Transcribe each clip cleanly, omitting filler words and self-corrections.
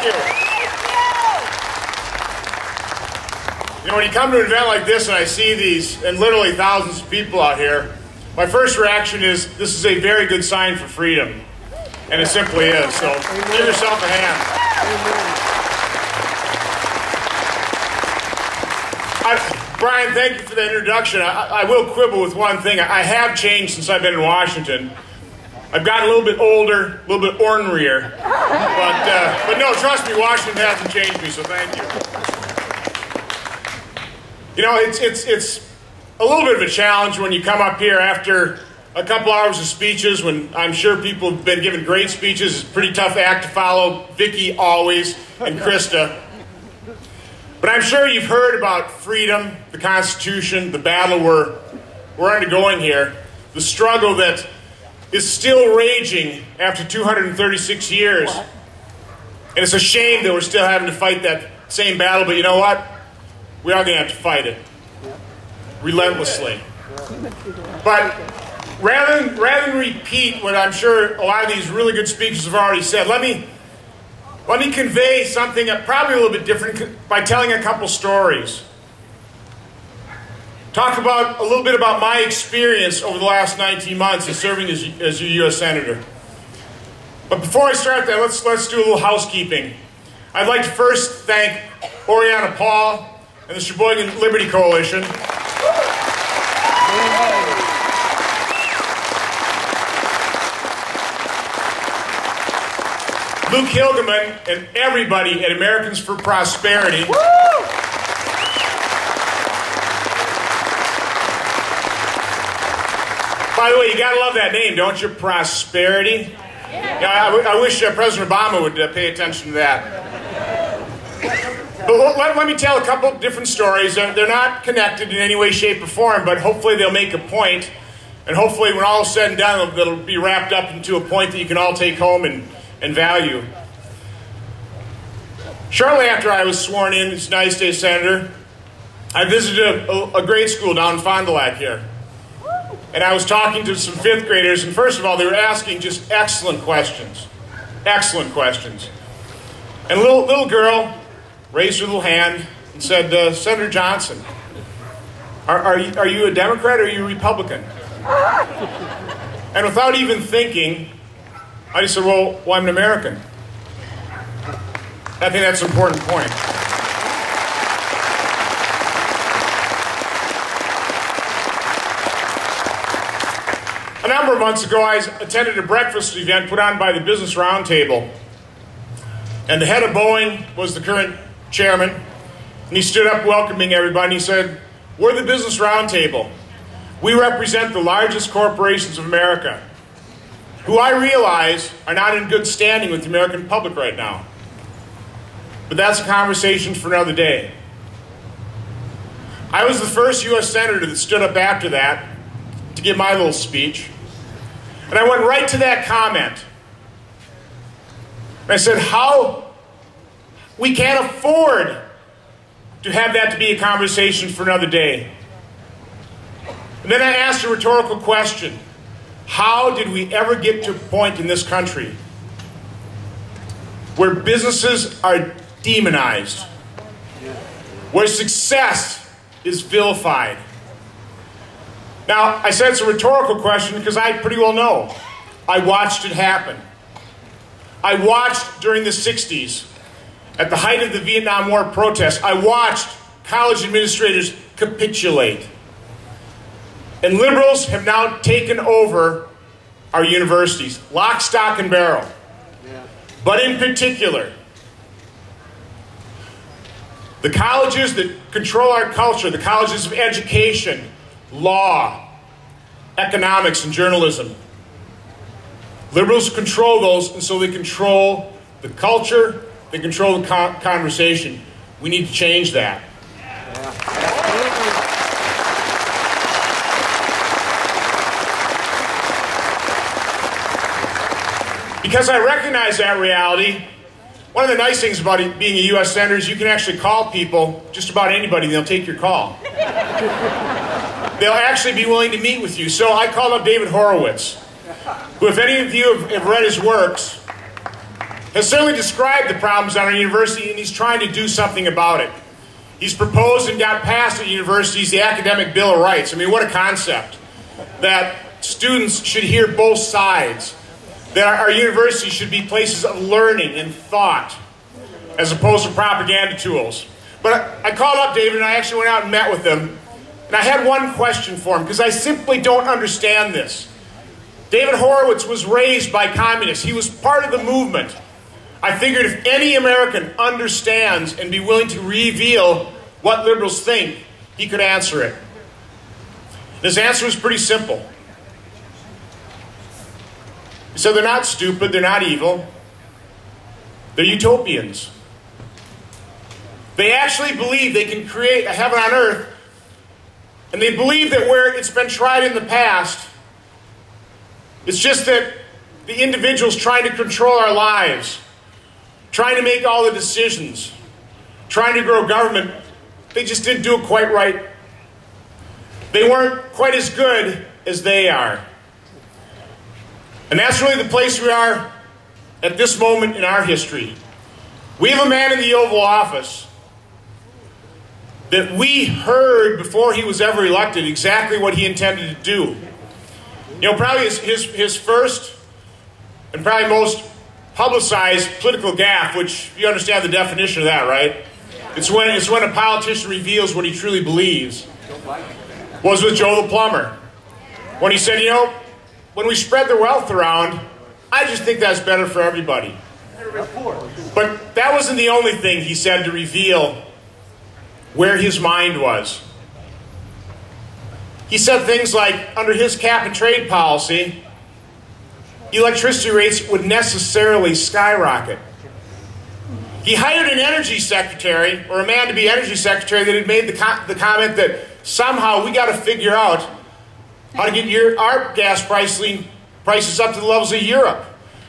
Thank you. You know, when you come to an event like this and I see these, and literally thousands of people out here, my first reaction is, this is a very good sign for freedom. And it simply is. So give yourself a hand. Brian, thank you for the introduction. I will quibble with one thing. I have changed since I've been in Washington. I've gotten a little bit older, a little bit ornerier. But no, trust me, Washington hasn't changed me, so thank you. You know, it's a little bit of a challenge when you come up here after a couple hours of speeches, when I'm sure people have been given great speeches. It's a pretty tough act to follow. Vicky always, and Krista. But I'm sure you've heard about freedom, the Constitution, the battle we're undergoing here, the struggle that is still raging after 236 years. And it's a shame that we're still having to fight that same battle, but you know what? We are going to have to fight it relentlessly. But rather than repeat what I'm sure a lot of these really good speakers have already said, let me convey something probably a little bit different by telling a couple stories. Talk about a little bit about my experience over the last 19 months of serving as your U.S. Senator. But before I start that, let's do a little housekeeping. I'd like to first thank Oriana Paul and the Sheboygan Liberty Coalition. Luke Hilgeman and everybody at Americans for Prosperity. Woo! By the way, you gotta love that name, don't you? Prosperity. Yeah, I wish President Obama would pay attention to that. But let me tell a couple different stories. They're not connected in any way, shape, or form, but hopefully they'll make a point, and hopefully when all is said and done, it'll be wrapped up into a point that you can all take home and value. Shortly after I was sworn in as United States Senator, I visited a grade school down in Fond du Lac here. And I was talking to some fifth graders, and first of all, they were asking just excellent questions. Excellent questions. And a little girl raised her little hand and said, Senator Johnson, are you a Democrat or are you a Republican? And without even thinking, I just said, well, I'm an American. I think that's an important point. A number of months ago, I attended a breakfast event put on by the Business Roundtable. And the head of Boeing was the current chairman. And he stood up welcoming everybody. He said, we're the Business Roundtable. We represent the largest corporations of America, who I realize are not in good standing with the American public right now. But that's a conversation for another day. I was the first U.S. Senator that stood up after that to give my little speech. And I went right to that comment. And I said, we can't afford to have that to be a conversation for another day. And then I asked a rhetorical question. How did we ever get to a point in this country where businesses are demonized, where success is vilified? Now, I said it's a rhetorical question because I pretty well know. I watched it happen. I watched during the 60s, at the height of the Vietnam War protests, I watched college administrators capitulate. And liberals have now taken over our universities, lock, stock, and barrel. Yeah. But in particular, the colleges that control our culture, the colleges of education, law, economics, and journalism. Liberals control those, and so they control the culture, they control the conversation. We need to change that. Because I recognize that reality, one of the nice things about being a U.S. Senator is you can actually call people, just about anybody, and they'll take your call. They'll actually be willing to meet with you. So I called up David Horowitz, who, if any of you have read his works, has certainly described the problems at our university, and he's trying to do something about it. He's proposed and got passed at universities the Academic Bill of Rights. I mean, what a concept. That students should hear both sides. That our universities should be places of learning and thought, as opposed to propaganda tools. But I called up David, and I actually went out and met with him. And I had one question for him, because I simply don't understand this. David Horowitz was raised by communists. He was part of the movement. I figured if any American understands and be willing to reveal what liberals think, he could answer it. And his answer was pretty simple. He said they're not stupid, they're not evil, they're utopians. They actually believe they can create a heaven on earth, and they believe that where it's been tried in the past, it's just that the individuals trying to control our lives, trying to make all the decisions, trying to grow government, they just didn't do it quite right. They weren't quite as good as they are. And that's really the place we are at this moment in our history. We have a man in the Oval Office that we heard before he was ever elected exactly what he intended to do. You know, probably his first and probably most publicized political gaffe, which you understand the definition of that, right? It's when a politician reveals what he truly believes, was with Joe the plumber. When he said, you know, when we spread the wealth around, I just think that's better for everybody. But that wasn't the only thing he said to reveal where his mind was. He said things like, under his cap and trade policy, electricity rates would necessarily skyrocket. He hired an energy secretary, or a man to be energy secretary, that had made the comment that somehow we got to figure out how to get our gas prices up to the levels of Europe.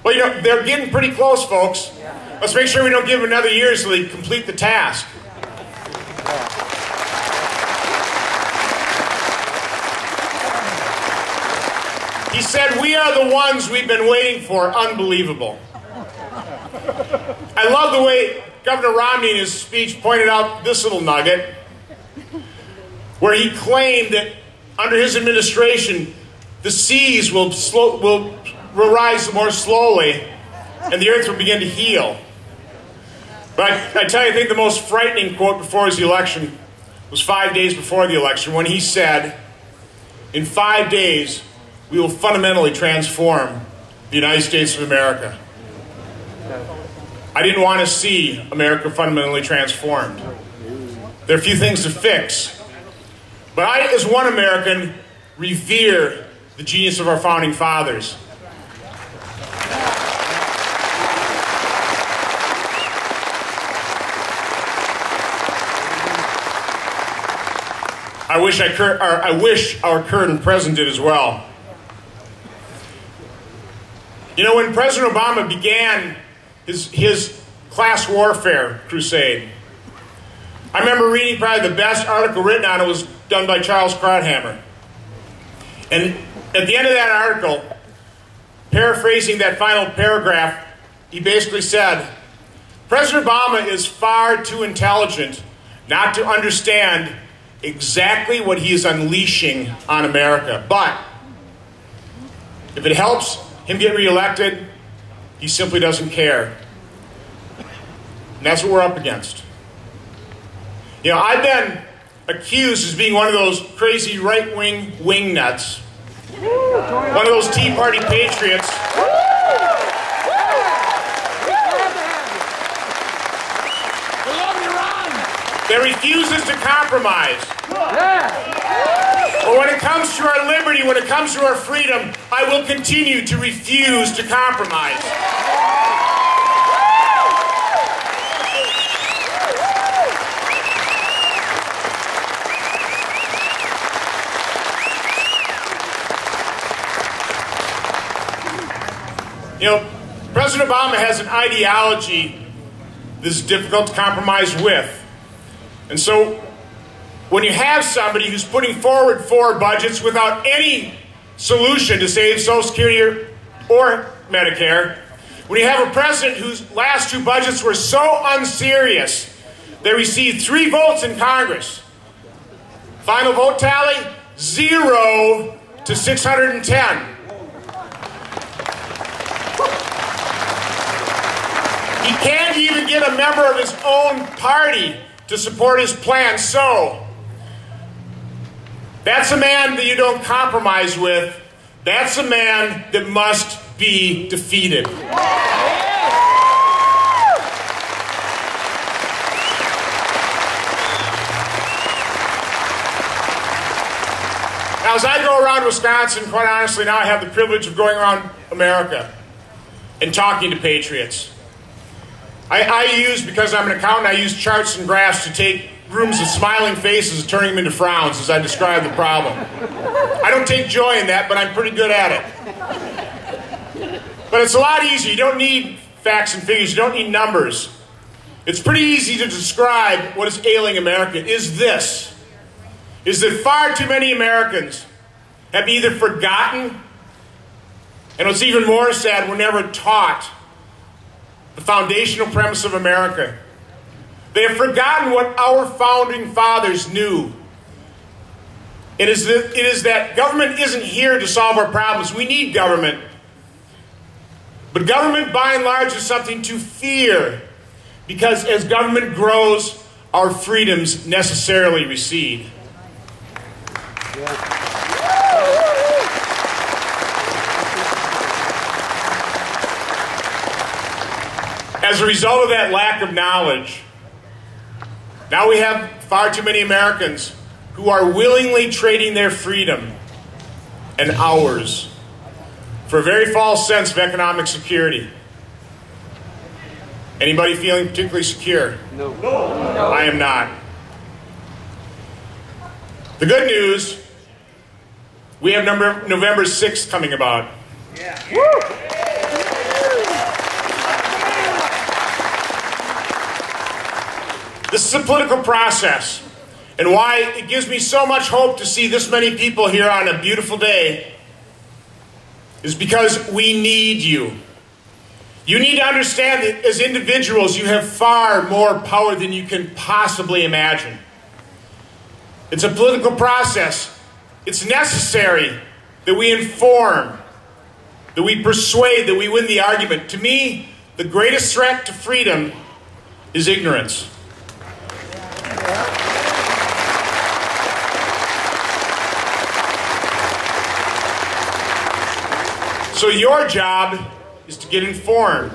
Well, you know, they're getting pretty close, folks. Let's make sure we don't give them another year so they complete the task. He said, we are the ones we've been waiting for. Unbelievable. I love the way Governor Romney in his speech pointed out this little nugget, where he claimed that under his administration, the seas will rise more slowly and the earth will begin to heal. But I tell you, I think the most frightening quote before his election was 5 days before the election, when he said, in 5 days, we will fundamentally transform the United States of America. I didn't want to see America fundamentally transformed. There are a few things to fix. But I, as one American, revere the genius of our founding fathers. I wish our current president did as well. You know, when President Obama began his class warfare crusade, I remember reading probably the best article written on it was done by Charles Krauthammer. And at the end of that article, paraphrasing that final paragraph, he basically said, President Obama is far too intelligent not to understand exactly what he is unleashing on America. But if it helps him get reelected, he simply doesn't care. And that's what we're up against. You know, I've been accused as being one of those crazy right-wing wingnuts, one of those Tea Party patriots that refuses to compromise. But when it comes to our liberty, when it comes to our freedom, I will continue to refuse to compromise. You know, President Obama has an ideology that's difficult to compromise with. And so, when you have somebody who's putting forward 4 budgets without any solution to save Social Security or Medicare, When you have a president whose last two budgets were so unserious, they received 3 votes in Congress. Final vote tally, 0 to 610. He can't even get a member of his own party to support his plan. So, that's a man that you don't compromise with. That's a man that must be defeated. Now, as I go around Wisconsin, quite honestly, now I have the privilege of going around America and talking to patriots. Because I'm an accountant, I use charts and graphs to take rooms of smiling faces and turning them into frowns as I describe the problem. I don't take joy in that, but I'm pretty good at it. But it's a lot easier. You don't need facts and figures. You don't need numbers. It's pretty easy to describe what is ailing America. Is that far too many Americans have either forgotten, and what's even more sad, were never taught the foundational premise of America. They have forgotten what our founding fathers knew. It is that government isn't here to solve our problems. We need government. But government, by and large, is something to fear, because as government grows, our freedoms necessarily recede. As a result of that lack of knowledge, now we have far too many Americans who are willingly trading their freedom and ours for a very false sense of economic security. Anybody feeling particularly secure? No. I am not. The good news, we have November 6th coming about. Yeah. Woo! This is a political process, and why it gives me so much hope to see this many people here on a beautiful day is because we need you. You need to understand that as individuals, you have far more power than you can possibly imagine. It's a political process. It's necessary that we inform, that we persuade, that we win the argument. To me, the greatest threat to freedom is ignorance. So your job is to get informed.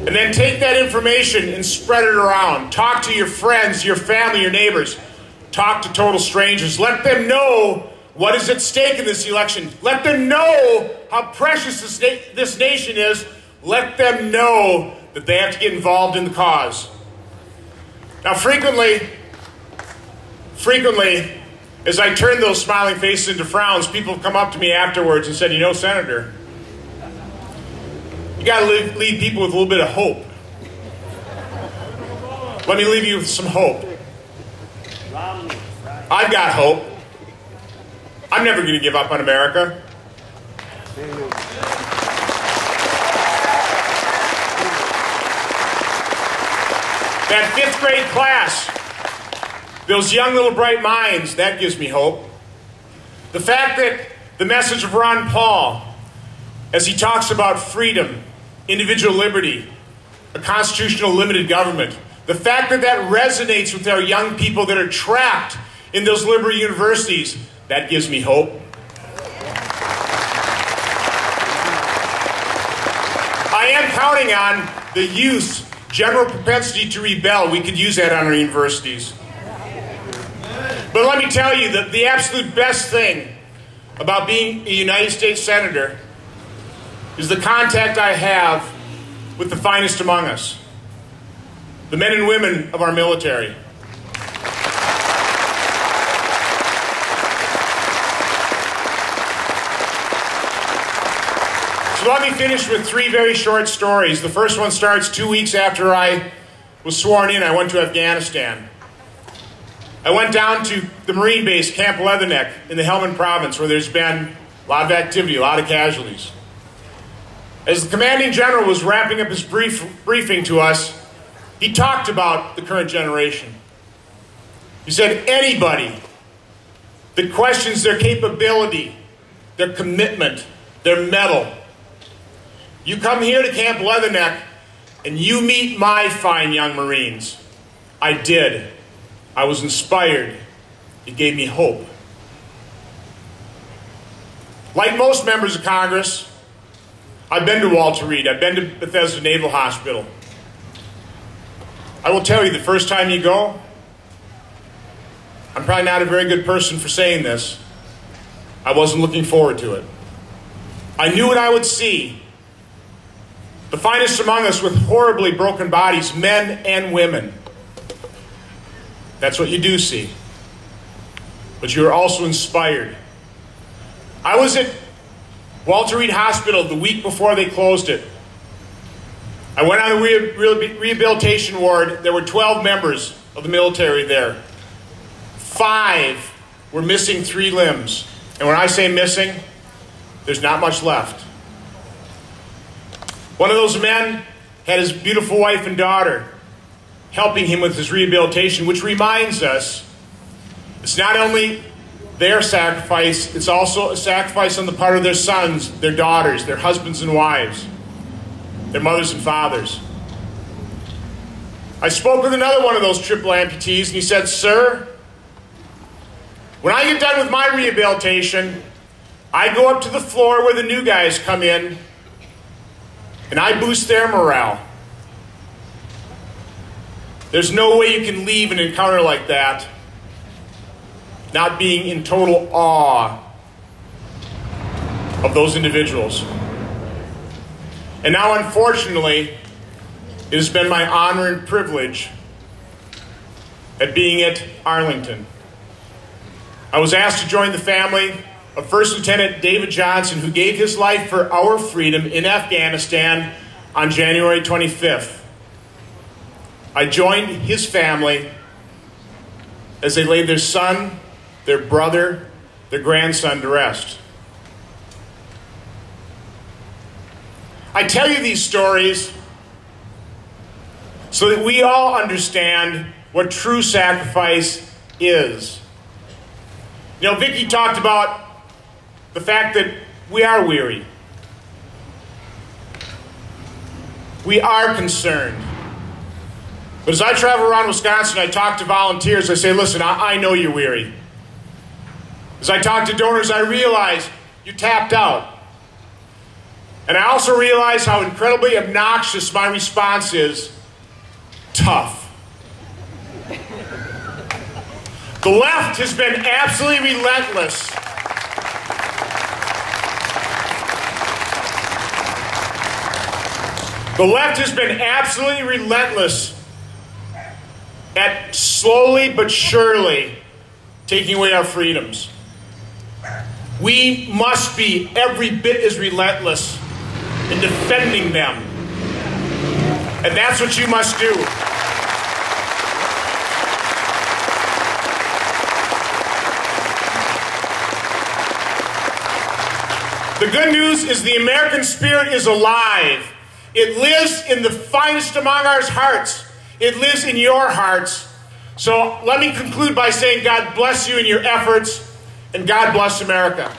And then take that information and spread it around. Talk to your friends, your family, your neighbors. Talk to total strangers. Let them know what is at stake in this election. Let them know how precious this nation is. Let them know that they have to get involved in the cause. Now, frequently, as I turn those smiling faces into frowns, people have come up to me afterwards and said, you know, Senator, you got to leave people with a little bit of hope. Let me leave you with some hope. I've got hope. I'm never going to give up on America. That 5th grade class, those young little bright minds, that gives me hope. The fact that the message of Ron Paul, as he talks about freedom, individual liberty, a constitutional limited government, the fact that that resonates with our young people that are trapped in those liberal universities, that gives me hope. I am counting on the youth's general propensity to rebel. We could use that on our universities. But let me tell you that the absolute best thing about being a United States Senator is the contact I have with the finest among us, the men and women of our military. So let me finish with 3 very short stories. The first one starts 2 weeks after I was sworn in. I went to Afghanistan. I went down to the Marine base, Camp Leatherneck, in the Helmand province, where there's been a lot of activity, a lot of casualties. As the commanding general was wrapping up his briefing to us, he talked about the current generation. He said, anybody that questions their capability, their commitment, their mettle, you come here to Camp Leatherneck and you meet my fine young Marines. I did. I was inspired. It gave me hope. Like most members of Congress, I've been to Walter Reed. I've been to Bethesda Naval Hospital. I will tell you, the first time you go, I'm probably not a very good person for saying this. I wasn't looking forward to it. I knew what I would see. The finest among us with horribly broken bodies, men and women. That's what you do see. But you are also inspired. I was at Walter Reed Hospital the week before they closed it. I went on the rehabilitation ward. There were 12 members of the military there. 5 were missing 3 limbs. And when I say missing, there's not much left. One of those men had his beautiful wife and daughter helping him with his rehabilitation, which reminds us it's not only their sacrifice, it's also a sacrifice on the part of their sons, their daughters, their husbands and wives, their mothers and fathers. I spoke with another one of those triple amputees, and he said, "Sir, when I get done with my rehabilitation, I go up to the floor where the new guys come in, and I boost their morale. There's no way you can leave an encounter like that not being in total awe of those individuals." And now, unfortunately, it has been my honor and privilege at being at Arlington. I was asked to join the family of First Lieutenant David Johnson, who gave his life for our freedom in Afghanistan on January 25th. I joined his family as they laid their son, their brother, their grandson to rest. I tell you these stories so that we all understand what true sacrifice is. You know, Vicki talked about the fact that we are weary. We are concerned. But as I travel around Wisconsin, I talk to volunteers. I say, listen, I know you're weary. As I talk to donors, I realize you tapped out. And I also realize how incredibly obnoxious my response is. Tough. The left has been absolutely relentless. The left has been absolutely relentless at slowly but surely taking away our freedoms. We must be every bit as relentless in defending them. And that's what you must do. The good news is the American spirit is alive. It lives in the finest among our hearts. It lives in your hearts. So let me conclude by saying God bless you in your efforts, and God bless America.